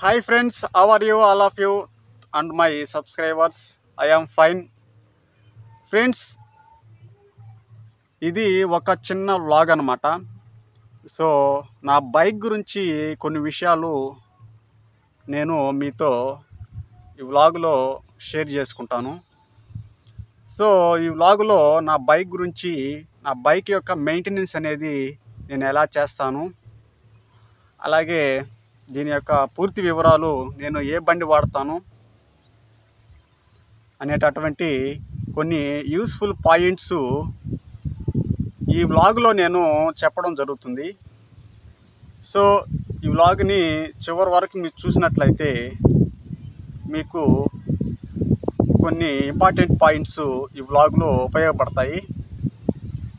Hi friends, how are you all of you and my subscribers? I am fine. Friends, ఇది ఒక చిన్న vlog అనమాట. So నా bike గురించి కొన్ని విషయాలు నేను మీతో ఈ వ్లాగ్లో షేర్ చేసుకుంటాను. సో ఈ వ్లాగ్లో నా బైక్ గురించి, నా బైక్ యొక్క మెయింటెనెన్స్ అనేది నేను ఎలా చేస్తాను, అలాగే దీని యొక్క పూర్తి వివరాలు, నేను ఏ బండి వాడతాను అనేటటువంటి కొన్ని యూస్ఫుల్ పాయింట్స్ ఈ వ్లాగ్లో నేను చెప్పడం జరుగుతుంది. సో ఈ వ్లాగ్ని చివరి వరకు మీరు చూసినట్లయితే మీకు కొన్ని ఇంపార్టెంట్ పాయింట్స్ ఈ వ్లాగ్లో ఉపయోగపడతాయి.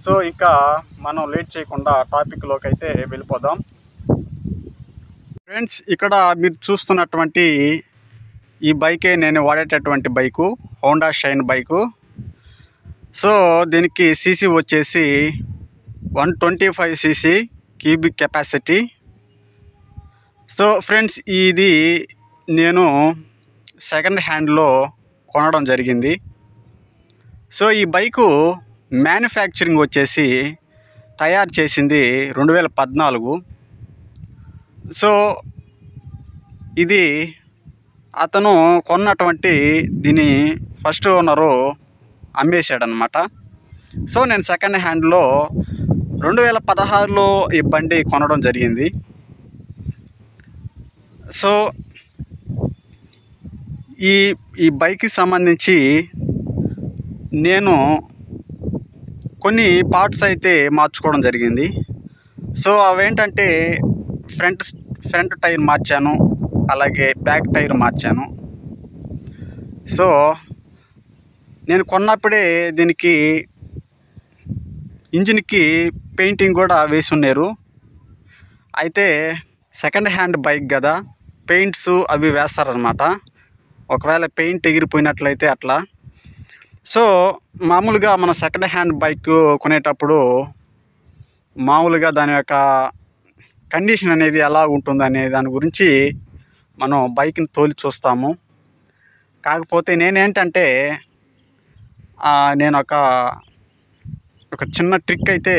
సో ఇంకా మనం లేట్ చేయకుండా టాపిక్లోకి అయితే వెళ్ళిపోదాం. ఫ్రెండ్స్, ఇక్కడ మీరు చూస్తున్నటువంటి ఈ బైకే నేను వాడేటటువంటి bike, Honda Shine bike. So దీనికి సీసీ వచ్చేసి 125 cc cubic capacity. So friends, ఇది నేను సెకండ్ హ్యాండ్లో కొనడం జరిగింది. సో ఈ బైకు మ్యానుఫ్యాక్చరింగ్ వచ్చేసి తయారు చేసింది 2014. సో ఇది అతను కొన్నటువంటి దీని ఫస్ట్ ఓనరు అమ్మేశాడనమాట. సో నేను సెకండ్ హ్యాండ్లో 2016లో ఈ బండి కొనడం జరిగింది. సో ఈ బైక్కి సంబంధించి నేను కొన్ని పార్ట్స్ అయితే మార్చుకోవడం జరిగింది. సో అవేంటంటే ఫ్రంట్ టైర్ మార్చాను, అలాగే బ్యాక్ టైర్ మార్చాను. సో నేను కొన్నప్పుడే దీనికి ఇంజిన్కి పెయింటింగ్ కూడా వేసి ఉన్నారు. అయితే సెకండ్ హ్యాండ్ బైక్ కదా, పెయింట్స్ అవి వేస్తారనమాట. ఒకవేళ పెయింట్ ఎగిరిపోయినట్లయితే అట్లా. సో మామూలుగా మన సెకండ్ హ్యాండ్ బైక్ కొనేటప్పుడు మామూలుగా దాని యొక్క కండిషన్ అనేది ఎలా ఉంటుందనే దాని గురించి మనం బైక్ని తోలి చూస్తాము. కాకపోతే నేనేంటంటే నేను ఒక చిన్న ట్రిక్ అయితే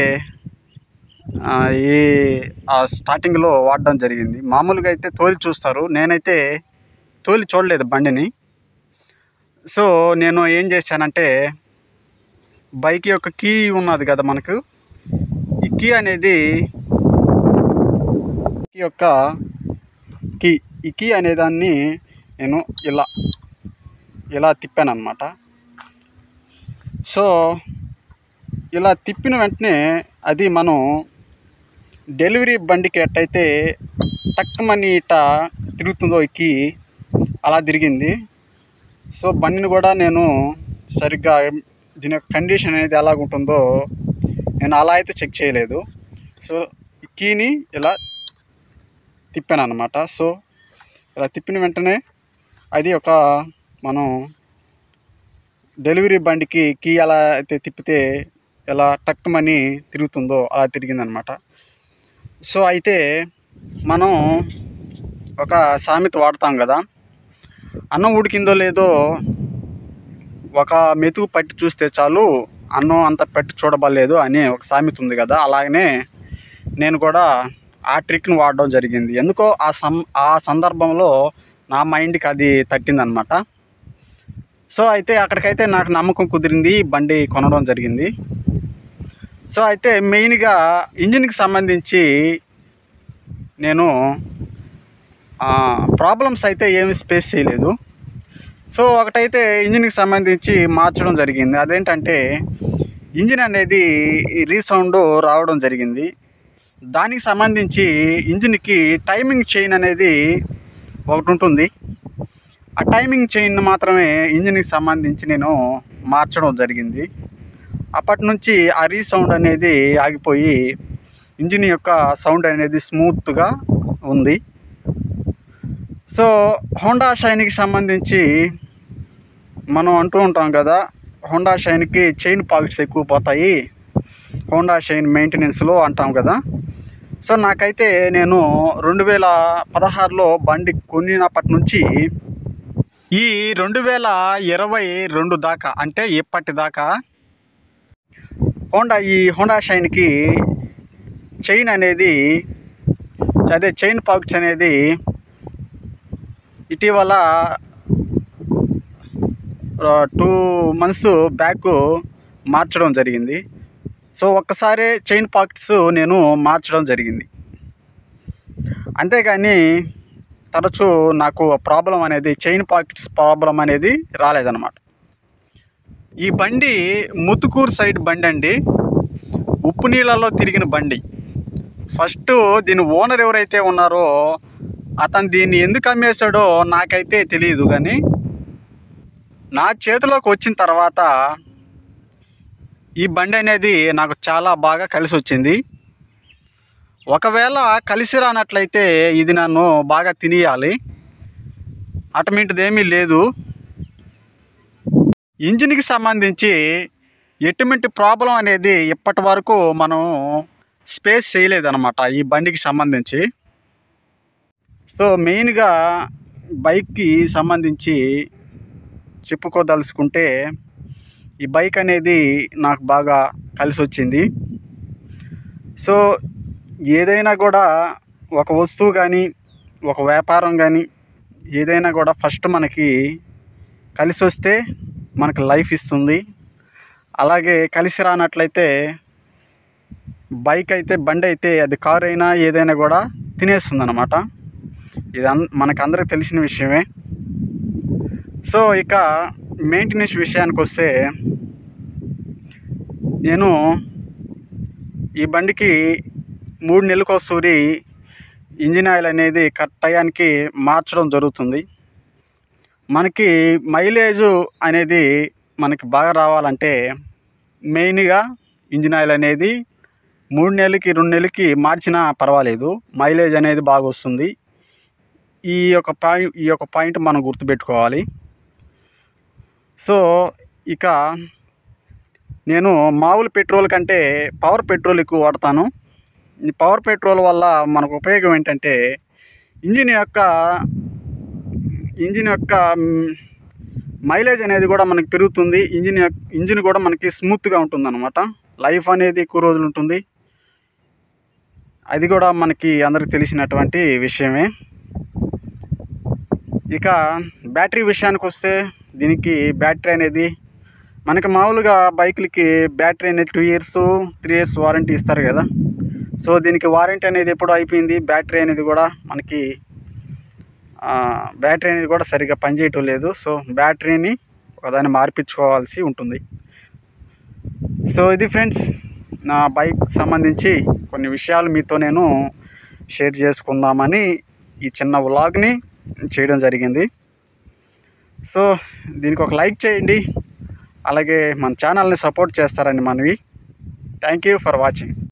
స్టార్టింగ్లో వాడడం జరిగింది. మామూలుగా అయితే తోలి చూస్తారు, నేనైతే తోలి చూడలేదు బండిని. సో నేను ఏం చేశానంటే, బైక్ యొక్క కీ ఉన్నది కదా మనకు, ఈ కీ అనేది ఈ కీ అనేదాన్ని నేను ఇలా తిప్పాను అనమాట. సో ఇలా తిప్పిన వెంటనే అది మనం డెలివరీ బండికి ఎట్టయితే టక్కుమని ఇట్ట తిరుగుతుందో ఈ కీ, అలా తిరిగింది. సో బండిని కూడా నేను సరిగ్గా దీని యొక్క కండిషన్ అనేది ఎలాగుంటుందో నేను అలా అయితే చెక్ చేయలేదు. సో ఈ కీని ఇలా తిప్పాను అనమాట. సో ఇలా తిప్పిన వెంటనే అది మనం డెలివరీ బండికి కీ ఎలా అయితే తిప్పితే ఎలా టక్కుమని తిరుగుతుందో అలా తిరిగిందనమాట. సో అయితే మనం ఒక సామెత వాడతాం కదా, అన్నం ఉడికిందో లేదో ఒక మెతుకు పట్టి చూస్తే చాలు, అన్నం అంత పెట్టి చూడబడలేదు అనే ఒక సామెత ఉంది కదా. అలాగనే నేను కూడా ఆ ట్రిక్ని వాడడం జరిగింది. ఎందుకో ఆ సందర్భంలో నా మైండ్కి అది తట్టిందనమాట. సో అయితే అక్కడికైతే నాకు నమ్మకం కుదిరింది, బండి కొనడం జరిగింది. సో అయితే మెయిన్గా ఇంజిన్కి సంబంధించి నేను ప్రాబ్లమ్స్ అయితే ఏమి ఫేస్ చేయలేదు. సో ఒకటైతే ఇంజిన్కి సంబంధించి మార్చడం జరిగింది. అదేంటంటే ఇంజిన్ అనేది రీసౌండ్ రావడం జరిగింది. దానికి సంబంధించి ఇంజిన్కి టైమింగ్ చైన్ అనేది ఒకటి ఉంటుంది. ఆ టైమింగ్ చైన్ మాత్రమే ఇంజిన్కి సంబంధించి నేను మార్చడం జరిగింది. అప్పటి నుంచి ఆ రీసౌండ్ అనేది ఆగిపోయి ఇంజిన్ యొక్క సౌండ్ అనేది స్మూత్గా ఉంది. సో హోండా షైన్కి సంబంధించి మనం అంటూ ఉంటాం కదా, హోండా షైన్కి చైన్ పాకెట్స్ ఎక్కువ పోతాయి హోండా షైన్ మెయింటెనెన్స్లో అంటాం కదా. సో నాకైతే నేను 2016లో బండి కొనినప్పటి నుంచి ఈ 2022 దాకా, అంటే ఇప్పటిదాకా హోండా షైన్కి చైన్ అనేది, అదే చైన్ పాకెట్స్ అనేది ఇటీవల 2 months బ్యాక్ మార్చడం జరిగింది. సో ఒక్కసారి చైన్ పాకెట్స్ నేను మార్చడం జరిగింది. అంతేగాని తరచూ నాకు ప్రాబ్లం అనేది, చైన్ పాకెట్స్ ప్రాబ్లం అనేది రాలేదన్నమాట. ఈ బండి ముతుకూరు సైడ్ బండి అండి, ఉప్పు నీళ్ళలో తిరిగిన బండి. ఫస్ట్ దీని ఓనర్ ఎవరైతే ఉన్నారో అతను దీన్ని ఎందుకు అమ్మేశాడో నాకైతే తెలియదు, కానీ నా చేతిలోకి వచ్చిన తర్వాత ఈ బండి అనేది నాకు చాలా బాగా కలిసి వచ్చింది. ఒకవేళ కలిసి రానట్లయితే ఇది నన్ను బాగా తినేయాలి, అటువంటిది ఏమీ లేదు. ఇంజిన్కి సంబంధించి ఎటువంటి ప్రాబ్లం అనేది ఇప్పటి వరకు మనం స్పేస్ చేయలేదన్నమాట ఈ బండికి సంబంధించి. సో మెయిన్గా బైక్కి సంబంధించి చెప్పుకోదలుచుకుంటే ఈ బైక్ అనేది నాకు బాగా కలిసి వచ్చింది. సో ఏదైనా కూడా, ఒక వస్తువు కానీ, ఒక వ్యాపారం కానీ, ఏదైనా కూడా ఫస్ట్ మనకి కలిసి వస్తే మనకు లైఫ్ ఇస్తుంది. అలాగే కలిసి రానట్లయితే బండి అయితే, అది కారు అయినా ఏదైనా కూడా తినేస్తుంది అన్నమాట. ఇది మనకు అందరికీ తెలిసిన విషయమే. సో ఇక మెయింటెనెన్స్ విషయానికి వస్తే, నేను ఈ బండికి 3 నెలలకోసారి ఇంజిన్ ఆయిల్ అనేది కరెక్ట్ టయానికి మార్చడం జరుగుతుంది. మనకి మైలేజ్ అనేది మనకి బాగా రావాలంటే మెయిన్గా ఇంజిన్ ఆయిల్ అనేది 3 నెలలకి 2 నెలలకి మార్చినా పర్వాలేదు, మైలేజ్ అనేది బాగా వస్తుంది. ఈ యొక్క పాయింట్ మనం గుర్తుపెట్టుకోవాలి. సో ఇక నేను మామూలు పెట్రోల్ కంటే పవర్ పెట్రోల్ ఎక్కువ వాడతాను. ఈ పవర్ పెట్రోల్ వల్ల మనకు ఉపయోగం ఏంటంటే, ఇంజిన్ యొక్క మైలేజ్ అనేది కూడా మనకి పెరుగుతుంది. ఇంజిన్ కూడా మనకి స్మూత్గా ఉంటుంది అన్నమాట. లైఫ్ అనేది ఎక్కువ రోజులు ఉంటుంది. అది కూడా మనకి అందరికి తెలిసినటువంటి విషయమే. ఇక బ్యాటరీ విషయానికి వస్తే, దీనికి బ్యాటరీ అనేది మనకి మామూలుగా బైకులకి బ్యాటరీ అనేది 2 years 3 years వారంటీ ఇస్తారు కదా. సో దీనికి వారంటీ అనేది ఎప్పుడు అయిపోయింది. బ్యాటరీ అనేది కూడా సరిగ్గా పనిచేయటం లేదు. సో బ్యాటరీని ఒకదాన్ని మార్పించుకోవాల్సి ఉంటుంది. సో ఇది ఫ్రెండ్స్, నా బైక్ సంబంధించి కొన్ని విషయాలు మీతో నేను షేర్ చేసుకుందామని ఈ చిన్న వ్లాగ్ని చేయడం జరిగింది. సో దీనికి ఒక లైక్ చేయండి, అలాగే మన ఛానల్ని సపోర్ట్ చేస్తారని మనవి. Thank you for watching.